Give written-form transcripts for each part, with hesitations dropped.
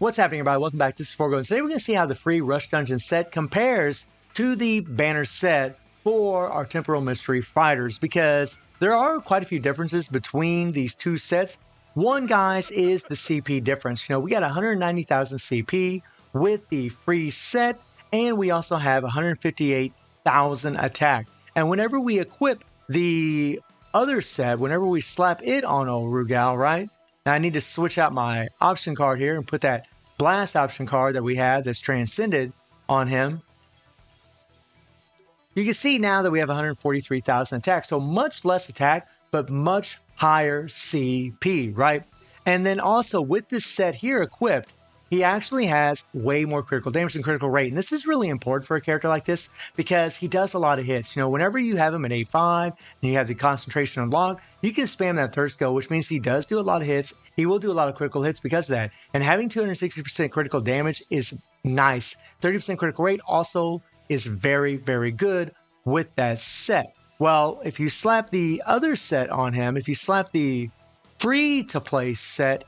What's happening, everybody? Welcome back. This is Forgo, and today we're going to see how the free Rush Dungeon set compares to the banner set for our Temporal Mystery Fighters, because there are quite a few differences between these two sets. One, guys, is the CP difference. We got 190,000 CP with the free set, and we also have 158,000 attack. And whenever we equip the other set, whenever we slap it on old Rugal, right? Now I need to switch out my option card here and put that blast option card that we had that's transcended on him. You can see now that we have 143,000 attack, so much less attack, but much higher CP, right? And then also with this set here equipped, he actually has way more critical damage and critical rate. And this is really important for a character like this because he does a lot of hits. Whenever you have him at A5 and you have the concentration unlocked, you can spam that third skill, which means he does do a lot of hits. He will do a lot of critical hits because of that. And having 260% critical damage is nice. 30% critical rate also is very, very good with that set. Well, if you slap the other set on him, if you slap the free-to-play set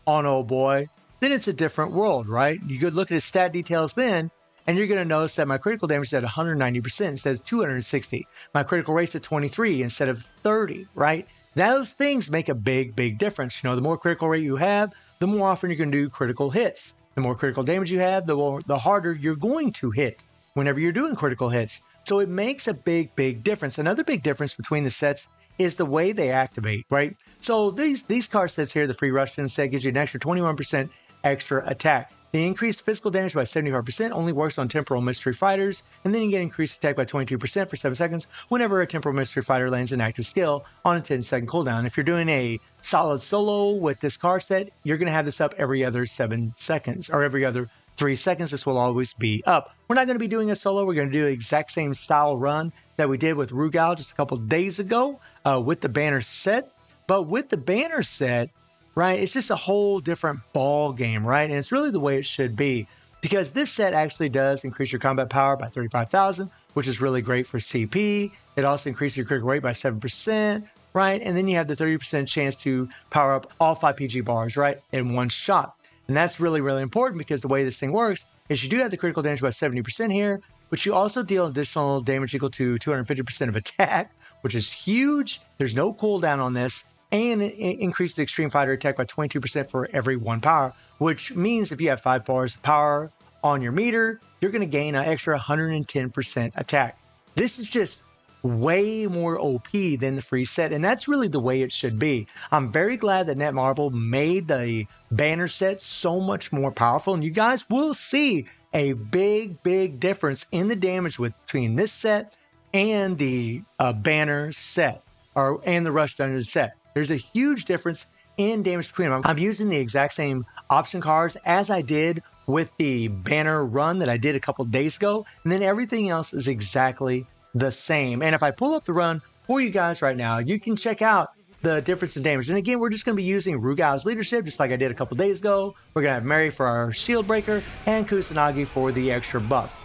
on old boy, then it's a different world, right? You could look at his stat details then, and you're going to notice that my critical damage is at 190% instead of 260. My critical rate's at 23 instead of 30, right? Those things make a big, big difference. The more critical rate you have, the more often you're going to do critical hits. The more critical damage you have, the harder you're going to hit whenever you're doing critical hits. So it makes a big, big difference. Another big difference between the sets is the way they activate, right? So these card sets here, the free Rush Dungeon set gives you an extra 21% extra attack. The increased physical damage by 75% only works on Temporal Mystery Fighters, and then you get increased attack by 22% for 7 seconds whenever a Temporal Mystery Fighter lands an active skill on a 10-second cooldown. If you're doing a solid solo with this card set, you're going to have this up every other 7 seconds, or every other 3 seconds. This will always be up. We're not going to be doing a solo. We're going to do the exact same style run that we did with Rugal just a couple days ago with the banner set. But with the banner set, right, it's just a whole different ball game, right? And it's really the way it should be, because this set actually does increase your combat power by 35,000, which is really great for CP. It also increases your critical rate by 7%, right? And then you have the 30% chance to power up all 5 PG bars, right, in one shot. And that's really, really important, because the way this thing works is you do have the critical damage by 70% here, but you also deal additional damage equal to 250% of attack, which is huge. There's no cooldown on this. And it increases extreme fighter attack by 22% for every 1 power, which means if you have 5 bars of power on your meter, you're going to gain an extra 110% attack. This is just way more OP than the free set, and that's really the way it should be. I'm very glad that Netmarble made the banner set so much more powerful, and you guys will see a big, big difference in the damage between this set and the banner set, and the Rush Dungeon set. There's a huge difference in damage between them. I'm using the exact same option cards as I did with the banner run that I did a couple days ago, and then everything else is exactly the same. And if I pull up the run for you guys right now, you can check out the difference in damage. And again, we're just going to be using Rugal's leadership, just like I did a couple days ago. We're going to have Mary for our shield breaker and Kusanagi for the extra buffs.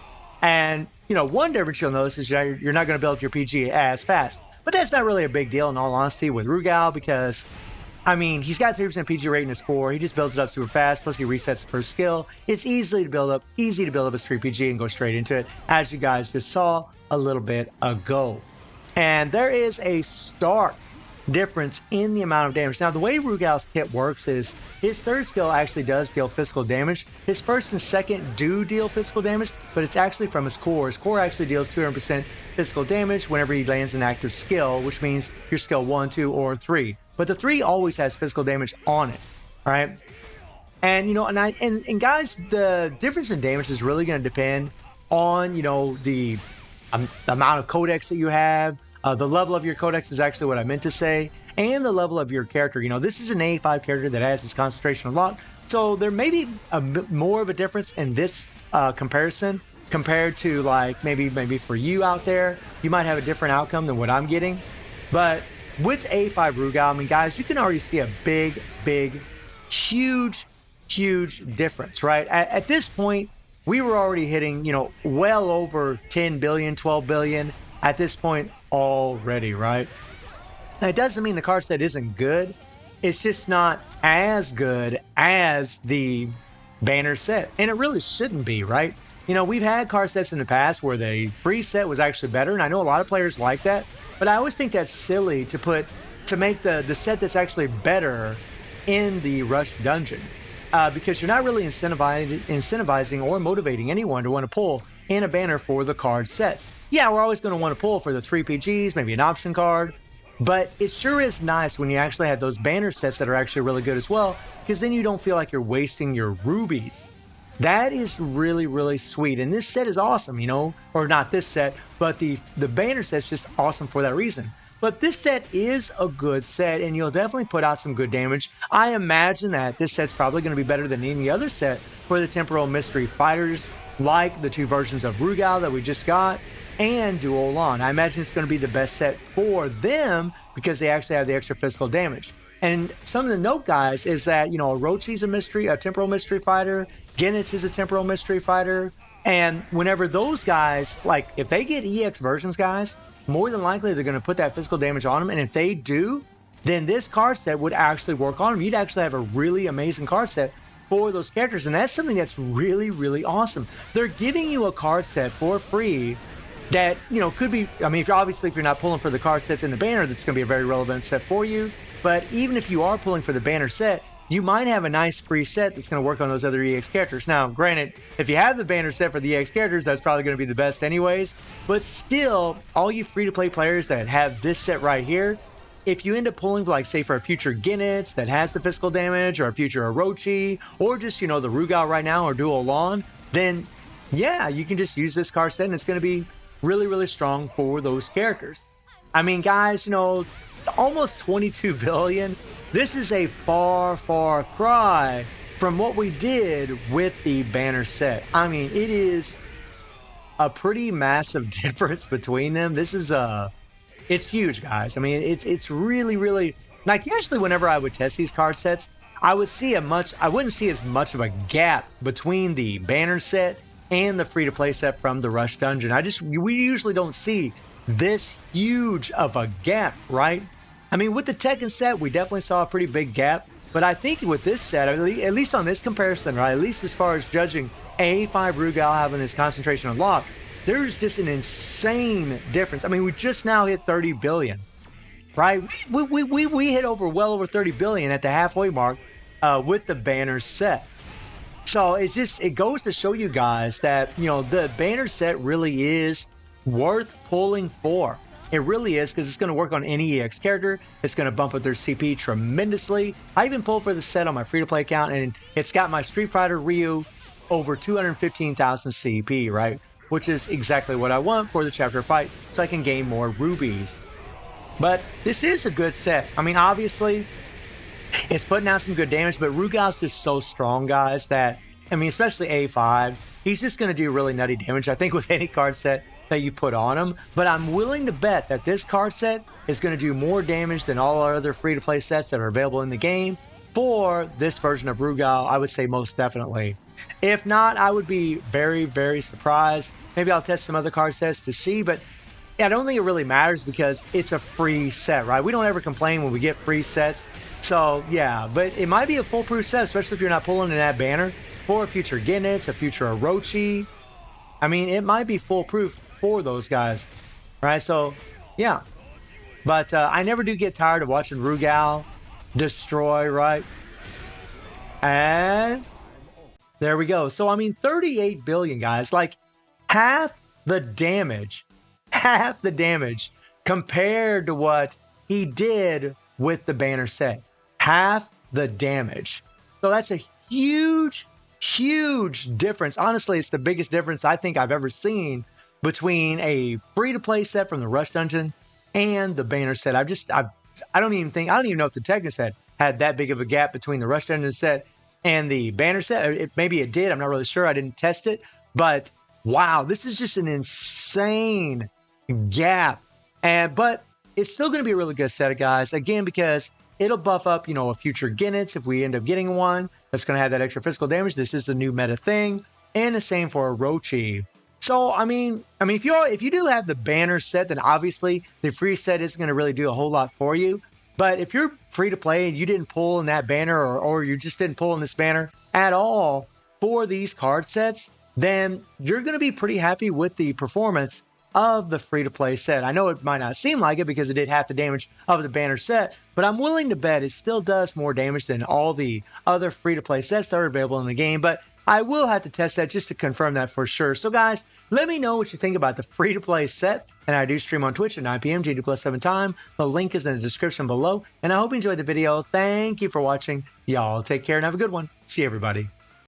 And, one difference you'll notice is you're not going to build up your PG as fast. But that's not really a big deal, in all honesty, with Rugal, because, he's got 3% PG rate in his core. He just builds it up super fast, plus he resets the first skill. It's easy to build up his 3 PG and go straight into it, as you guys just saw a little bit ago. And there is a stark difference in the amount of damage. Now, the way Rugal's kit works is his third skill actually does deal physical damage. His first and second do deal physical damage, but it's actually from his core. His core actually deals 200% physical damage whenever he lands an active skill, which means your skill 1, 2, or 3. But the 3 always has physical damage on it, right? And, and guys, the difference in damage is really going to depend on, the amount of codex that you have. The level of your codex is actually what I meant to say, and the level of your character. This is an A5 character that has his concentration unlocked, so there may be a bit more of a difference in this comparison compared to, like, maybe for you out there, you might have a different outcome than what I'm getting. But with A5 Rugal, guys, you can already see a big, huge difference, right? At this point, we were already hitting, well over 10 billion, 12 billion at this point already, right? Now, it doesn't mean the card set isn't good. It's just not as good as the banner set. And it really shouldn't be, right? You know, we've had card sets in the past where the free set was actually better, and I know a lot of players like that, but I always think that's silly to make the set that's actually better in the Rush Dungeon. Because you're not really incentivizing or motivating anyone to want to pull in a banner for the card sets. Yeah, we're always going to want to pull for the 3 PGs, maybe an option card, but it sure is nice when you actually have those banner sets that are actually really good as well, because then you don't feel like you're wasting your rubies. That is really, really sweet. And this set is awesome, you know, or not this set, but the banner set's just awesome for that reason. But this set is a good set, and you'll definitely put out some good damage. I imagine that this set's probably going to be better than any other set for the Temporal Mystery Fighters, like the 2 versions of Rugal that we just got, and Duo Lan. I imagine it's going to be the best set for them because they actually have the extra physical damage. And some of the note, guys, is that, you know, Orochi's a Temporal Mystery Fighter, Genitz is a Temporal Mystery Fighter, and whenever those guys, like, if they get EX versions, guys, more than likely they're going to put that physical damage on them, and if they do, then this card set would actually work on them. You'd actually have a really amazing card set for those characters, and that's something that's really, really awesome. They're giving you a card set for free that, you know, could be, I mean, if you're not pulling for the card sets in the banner, that's going to be a very relevant set for you, but even if you are pulling for the banner set, you might have a nice free set that's going to work on those other EX characters. Now, granted, if you have the banner set for the EX characters, that's probably going to be the best anyways. But still, all you free-to-play players that have this set right here, if you end up pulling, like, say, for a future Genitz that has the physical damage, or a future Orochi, or just, you know, the Rugal right now, or Duo Lan, then, yeah, you can just use this card set, and it's going to be really, really strong for those characters. I mean, guys, you know, almost 22 billion. This is a far, far cry from what we did with the banner set. I mean, it is a pretty massive difference between them. This is it's huge, guys. I mean, it's really, really, like, usually whenever I would test these card sets, I wouldn't see as much of a gap between the banner set and the free-to-play set from the Rush Dungeon. We usually don't see this huge of a gap, right? I mean, with the Tekken set, we definitely saw a pretty big gap, but I think with this set, at least on this comparison, right, at least as far as judging A5 Rugal having this concentration unlocked, there's just an insane difference. I mean, we just now hit 30 billion, right? We hit well over 30 billion at the halfway mark with the banner set. So it goes to show you guys that, you know, the banner set really is worth pulling for. It really is, because it's going to work on any EX character. It's going to bump up their CP tremendously. I even pulled for the set on my free-to-play account, and it's got my Street Fighter Ryu over 215,000 CP, right? Which is exactly what I want for the chapter fight, so I can gain more rubies. But this is a good set. I mean, obviously, it's putting out some good damage, but Rugal's just so strong, guys, that, I mean, especially A5, he's just going to do really nutty damage, I think, with any card set that you put on him. But I'm willing to bet that this card set is going to do more damage than all our other free-to-play sets that are available in the game for this version of Rugal. I would say most definitely. If not, I would be very, very surprised. Maybe I'll test some other card sets to see, but I don't think it really matters because it's a free set, right? We don't ever complain when we get free sets. So, yeah, but it might be a foolproof set, especially if you're not pulling in that banner for a future Genitz, a future Orochi. I mean, it might be foolproof for those guys, right? So, yeah. But I never do get tired of watching Rugal destroy, right? And there we go. So, I mean, 38 billion, guys. Like, half the damage compared to what he did with the banner set. Half the damage. So that's a huge, huge difference. Honestly, it's the biggest difference I think I've ever seen between a free-to-play set from the Rush Dungeon and the banner set. I don't even know if the Tekken set had that big of a gap between the Rush Dungeon set and the banner set. Maybe it did. I'm not really sure. I didn't test it. But wow, this is just an insane gap. But it's still going to be a really good set, guys. Again, because it'll buff up, you know, a future Genitz if we end up getting one. That's going to have that extra physical damage. This is the new meta thing. And the same for Orochi. So, I mean, if you do have the banner set, then obviously the free set isn't going to really do a whole lot for you. But if you're free to play and you didn't pull in that banner, or you just didn't pull in this banner at all, for these card sets, then you're going to be pretty happy with the performance of the free-to-play set. I know it might not seem like it because it did half the damage of the banner set, but I'm willing to bet it still does more damage than all the other free-to-play sets that are available in the game, but I will have to test that just to confirm that for sure. So guys, let me know what you think about the free-to-play set, and I do stream on Twitch at 9 p.m. GD+7 time. The link is in the description below, and I hope you enjoyed the video. Thank you for watching. Y'all take care and have a good one. See everybody.